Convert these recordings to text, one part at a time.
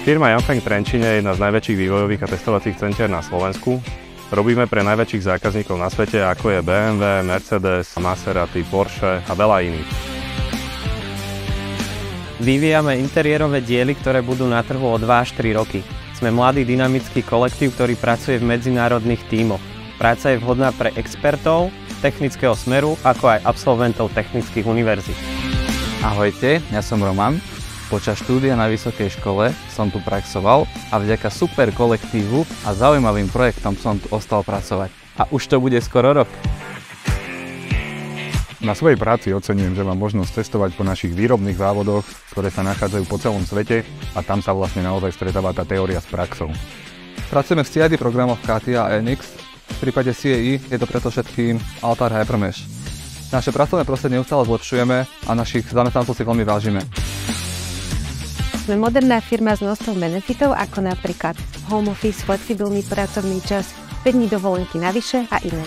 Firma Yanfeng Trenčín je jedna z najväčších vývojových a testovacích centier na Slovensku. Robíme pre najväčších zákazníkov na svete, ako je BMW, Mercedes, Maserati, Porsche a veľa iných. Vyvíjame interiérové diely, ktoré budú na trhu o 2 až 3 roky. Sme mladý dynamický kolektív, ktorý pracuje v medzinárodných tímoch. Práca je vhodná pre expertov technického smeru, ako aj absolventov technických univerzít. Ahojte, ja som Roman. Počas štúdia na vysokej škole som tu praxoval a vďaka super kolektívu a zaujímavým projektom som tu ostal pracovať. A už to bude skoro rok. Na svojej práci oceňujem, že mám možnosť testovať po našich výrobných závodoch, ktoré sa nachádzajú po celom svete a tam sa vlastne naozaj stretáva tá teória s praxou. Pracujeme v CAD programoch CATIA a NX. V prípade CAE je to preto všetkým Altair Hypermesh. Naše pracovné prostredie neustále zlepšujeme a našich zamestnancov si veľmi vážime. Sme moderná firma s množstvom benefitov, ako napríklad home office, flexibilný pracovný čas, 5 dní dovolenky navyše a iné.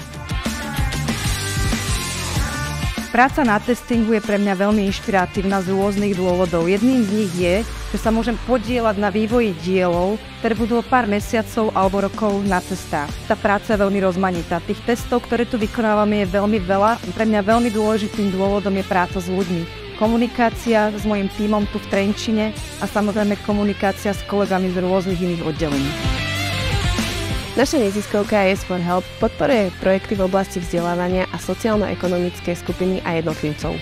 Práca na testingu je pre mňa veľmi inšpiratívna z rôznych dôvodov. Jedným z nich je, že sa môžem podieľať na vývoji dielov, ktoré budú o pár mesiacov alebo rokov na cestách. Tá práca je veľmi rozmanitá. Tých testov, ktoré tu vykonávame, je veľmi veľa. Pre mňa veľmi dôležitým dôvodom je práca s ľuďmi. Komunikácia s mojím tímom tu v Trenčine a samozrejme komunikácia s kolegami z rôznych iných oddelení. Naša neziskovka Yes for Help podporuje projekty v oblasti vzdelávania a sociálno-ekonomické skupiny a jednotlivcov.